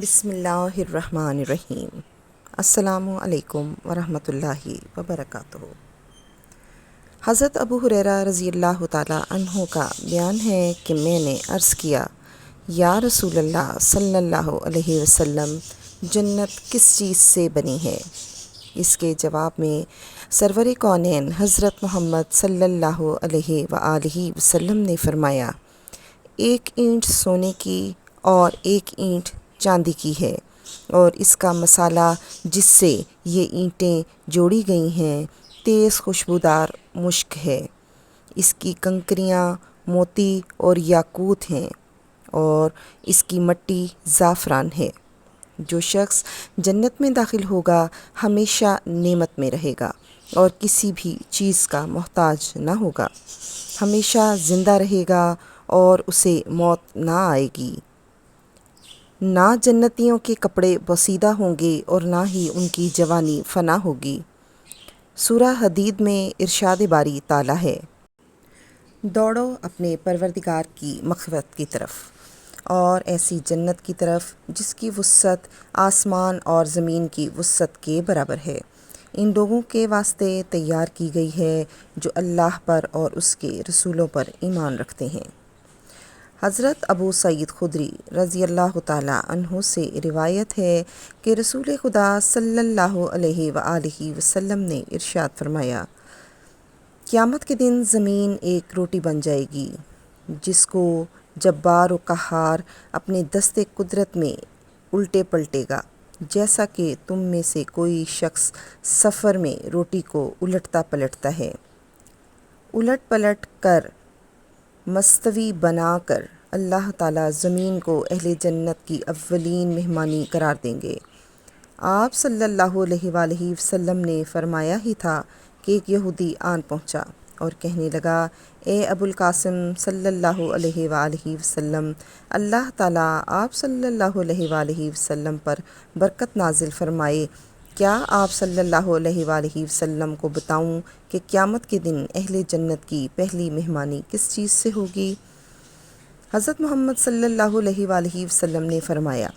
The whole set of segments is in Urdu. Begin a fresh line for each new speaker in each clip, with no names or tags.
بسم اللہ الرحمن الرحیم۔ السلام علیکم ورحمۃ اللہ وبرکاتہ۔ حضرت ابو ہریرہ رضی اللہ تعالیٰ عنہ کا بیان ہے کہ میں نے عرض کیا، یا رسول اللہ صلی اللہ علیہ وسلم، جنت کس چیز سے بنی ہے؟ اس کے جواب میں سرور کونین حضرت محمد صلی اللہ علیہ وآلہ وسلم نے فرمایا، ایک اینٹ سونے کی اور ایک اینٹ چاندی کی ہے، اور اس کا مسالہ جس سے یہ اینٹیں جوڑی گئی ہیں تیز خوشبودار مشک ہے۔ اس کی کنکریاں موتی اور یاقوت ہیں، اور اس کی مٹی زعفران ہے۔ جو شخص جنت میں داخل ہوگا ہمیشہ نعمت میں رہے گا اور کسی بھی چیز کا محتاج نہ ہوگا، ہمیشہ زندہ رہے گا اور اسے موت نہ آئے گی۔ نہ جنتیوں کے کپڑے بوسیدہ ہوں گے اور نہ ہی ان کی جوانی فنا ہوگی۔ سورہ حدید میں ارشاد باری تعالیٰ ہے، دوڑو اپنے پروردگار کی مغفرت کی طرف اور ایسی جنت کی طرف جس کی وسعت آسمان اور زمین کی وسعت کے برابر ہے، ان لوگوں کے واسطے تیار کی گئی ہے جو اللہ پر اور اس کے رسولوں پر ایمان رکھتے ہیں۔ حضرت ابو سعید خدری رضی اللہ تعالیٰ عنہ سے روایت ہے کہ رسول خدا صلی اللہ علیہ وآلہ وسلم نے ارشاد فرمایا، قیامت کے دن زمین ایک روٹی بن جائے گی جس کو جبار و قہار اپنے دست قدرت میں الٹے پلٹے گا، جیسا کہ تم میں سے کوئی شخص سفر میں روٹی کو الٹتا پلٹتا ہے۔ الٹ پلٹ کر مستوی بنا کر اللہ تعالیٰ زمین کو اہل جنت کی اولین مہمانی قرار دیں گے۔ آپ صلی اللہ علیہ وآلہ وسلم نے فرمایا ہی تھا کہ ایک یہودی آن پہنچا اور کہنے لگا، اے ابو القاسم صلی اللہ علیہ وآلہ وسلم، اللہ تعالیٰ آپ صلی اللہ علیہ وآلہ وسلم پر برکت نازل فرمائے، کیا آپ صلی اللہ علیہ وآلہ وسلم کو بتاؤں کہ قیامت کے دن اہل جنت کی پہلی مہمانی کس چیز سے ہوگی؟ حضرت محمد صلی اللہ علیہ وآلہ وسلم نے فرمایا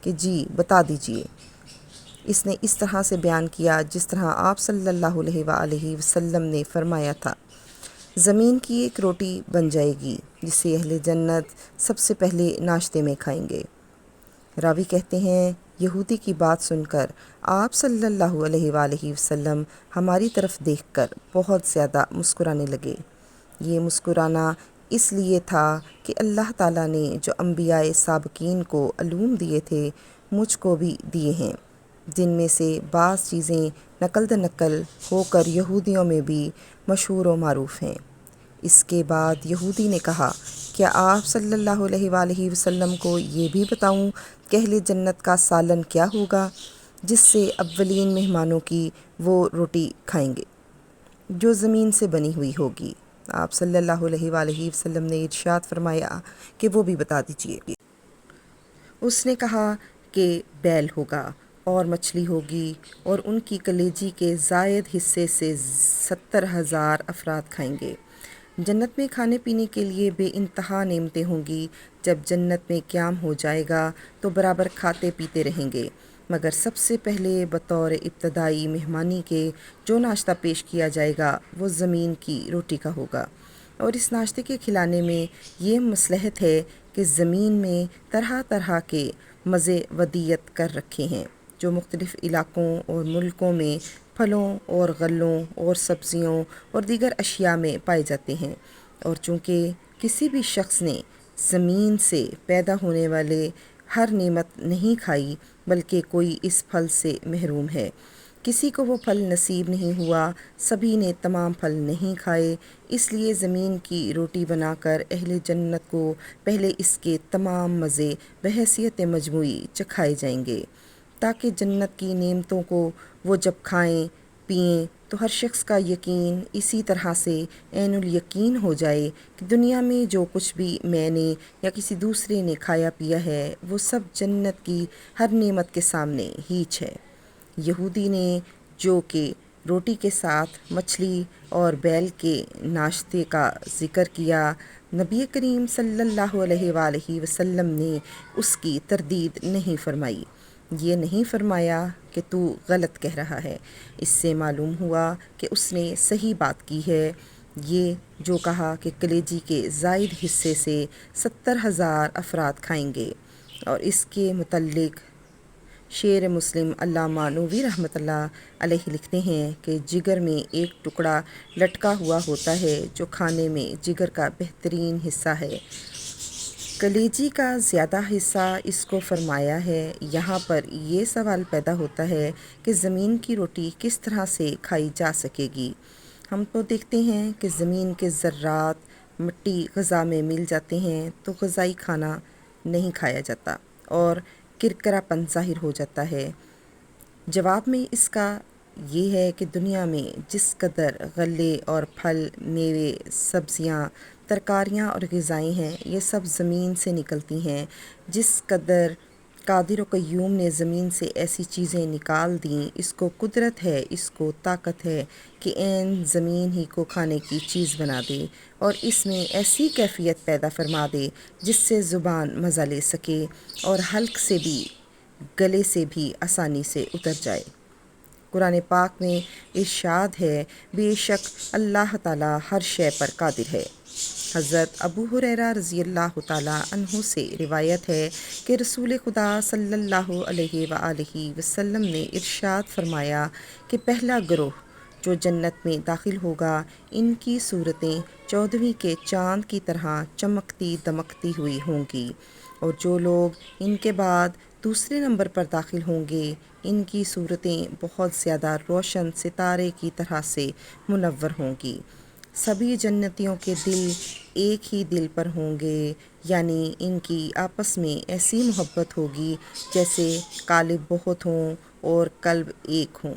کہ جی بتا دیجئے۔ اس نے اس طرح سے بیان کیا جس طرح آپ صلی اللہ علیہ وآلہ وسلم نے فرمایا تھا، زمین کی ایک روٹی بن جائے گی جسے اہل جنت سب سے پہلے ناشتے میں کھائیں گے۔ راوی کہتے ہیں، یہودی کی بات سن کر آپ صلی اللہ علیہ وآلہ وسلم ہماری طرف دیکھ کر بہت زیادہ مسکرانے لگے۔ یہ مسکرانا اس لیے تھا کہ اللہ تعالیٰ نے جو انبیاء سابقین کو علوم دیے تھے مجھ کو بھی دیے ہیں، جن میں سے بعض چیزیں نقل نقل ہو کر یہودیوں میں بھی مشہور و معروف ہیں۔ اس کے بعد یہودی نے کہا، کیا آپ صلی اللہ علیہ وآلہ وسلم کو یہ بھی بتاؤں کہ اہل جنت کا سالن کیا ہوگا جس سے اولین مہمانوں کی وہ روٹی کھائیں گے جو زمین سے بنی ہوئی ہوگی؟ آپ صلی اللہ علیہ وآلہ وسلم نے ارشاد فرمایا کہ وہ بھی بتا دیجئے۔ اس نے کہا کہ بیل ہوگا اور مچھلی ہوگی اور ان کی کلیجی کے زائد حصے سے 70,000 افراد کھائیں گے۔ جنت میں کھانے پینے کے لیے بے انتہا نعمتیں ہوں گی۔ جب جنت میں قیام ہو جائے گا تو برابر کھاتے پیتے رہیں گے، مگر سب سے پہلے بطور ابتدائی مہمانی کے جو ناشتہ پیش کیا جائے گا وہ زمین کی روٹی کا ہوگا، اور اس ناشتے کے کھلانے میں یہ مصلحت ہے کہ زمین میں طرح طرح کے مزے ودیت کر رکھے ہیں جو مختلف علاقوں اور ملکوں میں پھلوں اور غلوں اور سبزیوں اور دیگر اشیاء میں پائے جاتے ہیں، اور چونکہ کسی بھی شخص نے زمین سے پیدا ہونے والے ہر نعمت نہیں کھائی بلکہ کوئی اس پھل سے محروم ہے، کسی کو وہ پھل نصیب نہیں ہوا، سبھی نے تمام پھل نہیں کھائے، اس لیے زمین کی روٹی بنا کر اہل جنت کو پہلے اس کے تمام مزے بحیثیت مجموعی چکھائے جائیں گے، تاکہ جنت کی نعمتوں کو وہ جب کھائیں پئیں تو ہر شخص کا یقین اسی طرح سے عین الیقین ہو جائے کہ دنیا میں جو کچھ بھی میں نے یا کسی دوسرے نے کھایا پیا ہے وہ سب جنت کی ہر نعمت کے سامنے ہیچ ہے۔ یہودی نے جو کہ روٹی کے ساتھ مچھلی اور بیل کے ناشتے کا ذکر کیا، نبی کریم صلی اللہ علیہ وآلہ وسلم نے اس کی تردید نہیں فرمائی، یہ نہیں فرمایا کہ تو غلط کہہ رہا ہے۔ اس سے معلوم ہوا کہ اس نے صحیح بات کی ہے۔ یہ جو کہا کہ کلیجی کے زائد حصے سے 70,000 افراد کھائیں گے، اور اس کے متعلق شیر مسلم علامہ نووی رحمۃ اللہ علیہ لکھتے ہیں کہ جگر میں ایک ٹکڑا لٹکا ہوا ہوتا ہے جو کھانے میں جگر کا بہترین حصہ ہے۔ کلیجی کا زیادہ حصہ اس کو فرمایا ہے۔ یہاں پر یہ سوال پیدا ہوتا ہے کہ زمین کی روٹی کس طرح سے کھائی جا سکے گی؟ ہم تو دیکھتے ہیں کہ زمین کے ذرات مٹی غذا میں مل جاتے ہیں تو غذائی کھانا نہیں کھایا جاتا اور کرکرا پن ظاہر ہو جاتا ہے۔ جواب میں اس کا یہ ہے کہ دنیا میں جس قدر غلے اور پھل، میوے، سبزیاں، ترکاریاں اور غذائیں ہیں، یہ سب زمین سے نکلتی ہیں۔ جس قدر قادر و قیوم نے زمین سے ایسی چیزیں نکال دیں، اس کو قدرت ہے، اس کو طاقت ہے کہ عین زمین ہی کو کھانے کی چیز بنا دے اور اس میں ایسی کیفیت پیدا فرما دے جس سے زبان مزہ لے سکے اور حلق سے بھی، گلے سے بھی آسانی سے اتر جائے۔ قرآن پاک میں ارشاد ہے، بے شک اللہ تعالیٰ ہر شے پر قادر ہے۔ حضرت ابو ہریرہ رضی اللہ تعالیٰ عنہ سے روایت ہے کہ رسول خدا صلی اللہ علیہ وآلہ وسلم نے ارشاد فرمایا کہ پہلا گروہ جو جنت میں داخل ہوگا، ان کی صورتیں 14ویں کے چاند کی طرح چمکتی دمکتی ہوئی ہوں گی، اور جو لوگ ان کے بعد دوسرے نمبر پر داخل ہوں گے، ان کی صورتیں بہت زیادہ روشن ستارے کی طرح سے منور ہوں گی۔ سبھی جنتیوں کے دل ایک ہی دل پر ہوں گے، یعنی ان کی آپس میں ایسی محبت ہوگی جیسے قالب بہت ہوں اور قلب ایک ہوں۔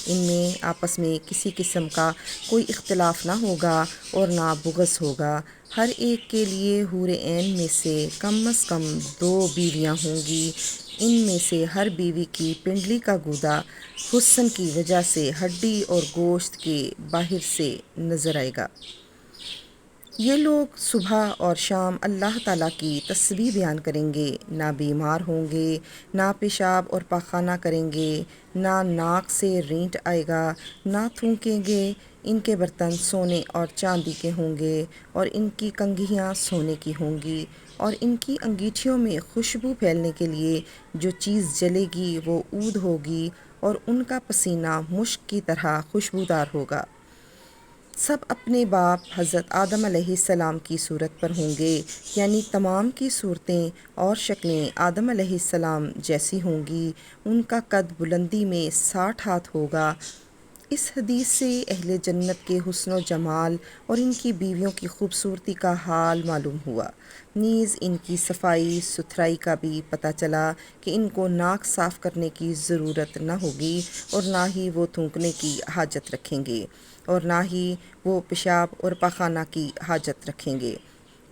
ان میں آپس میں کسی قسم کا کوئی اختلاف نہ ہوگا اور نہ بغض ہوگا۔ ہر ایک کے لیے حور عین میں سے کم از کم 2 بیویاں ہوں گی۔ ان میں سے ہر بیوی کی پنڈلی کا گودا حسن کی وجہ سے ہڈی اور گوشت کے باہر سے نظر آئے گا۔ یہ لوگ صبح اور شام اللہ تعالیٰ کی تسبیح بیان کریں گے، نہ بیمار ہوں گے، نہ پیشاب اور پاخانہ کریں گے، نہ ناک سے رینٹ آئے گا، نہ تھونکیں گے۔ ان کے برتن سونے اور چاندی کے ہوں گے اور ان کی کنگھیاں سونے کی ہوں گی، اور ان کی انگیٹھیوں میں خوشبو پھیلنے کے لیے جو چیز جلے گی وہ عود ہوگی، اور ان کا پسینہ مشک کی طرح خوشبودار ہوگا۔ سب اپنے باپ حضرت آدم علیہ السلام کی صورت پر ہوں گے، یعنی تمام کی صورتیں اور شکلیں آدم علیہ السلام جیسی ہوں گی۔ ان کا قد بلندی میں 60 ہاتھ ہوگا۔ اس حدیث سے اہل جنت کے حسن و جمال اور ان کی بیویوں کی خوبصورتی کا حال معلوم ہوا، نیز ان کی صفائی ستھرائی کا بھی پتہ چلا کہ ان کو ناک صاف کرنے کی ضرورت نہ ہوگی اور نہ ہی وہ تھونکنے کی حاجت رکھیں گے، اور نہ ہی وہ پیشاب اور پاخانہ کی حاجت رکھیں گے۔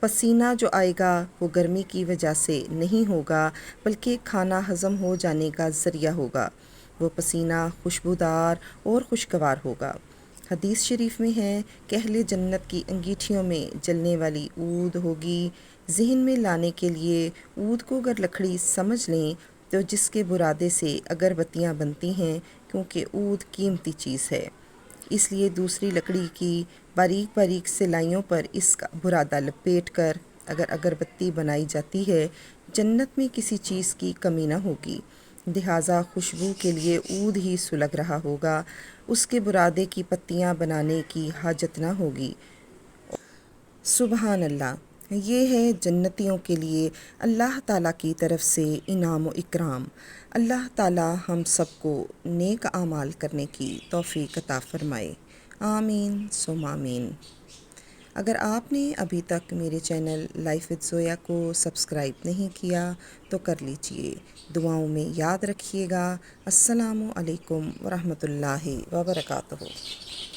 پسینہ جو آئے گا وہ گرمی کی وجہ سے نہیں ہوگا بلکہ کھانا ہضم ہو جانے کا ذریعہ ہوگا۔ وہ پسینہ خوشبودار اور خوشگوار ہوگا۔ حدیث شریف میں ہے کہ اہل جنت کی انگیٹھیوں میں جلنے والی عود ہوگی۔ ذہن میں لانے کے لیے عود کو اگر لکڑی سمجھ لیں تو جس کے برادے سے اگربتیاں بنتی ہیں، کیونکہ عود قیمتی چیز ہے، اس لیے دوسری لکڑی کی باریک باریک سلائیوں پر اس کا برادہ لپیٹ کر اگر اگربتی بنائی جاتی ہے، جنت میں کسی چیز کی کمی نہ ہوگی، لہٰذا خوشبو کے لیے عود ہی سلگ رہا ہوگا، اس کے برادے کی پتیاں بنانے کی حاجت نہ ہوگی۔ سبحان اللہ! یہ ہے جنتیوں کے لیے اللہ تعالیٰ کی طرف سے انعام و اکرام۔ اللہ تعالیٰ ہم سب کو نیک اعمال کرنے کی توفیق عطا فرمائے، آمین ثم آمین۔ اگر آپ نے ابھی تک میرے چینل لائف وتھ زویا کو سبسکرائب نہیں کیا تو کر لیجئے۔ دعاؤں میں یاد رکھیے گا۔ السلام علیکم ورحمۃ اللہ وبرکاتہ۔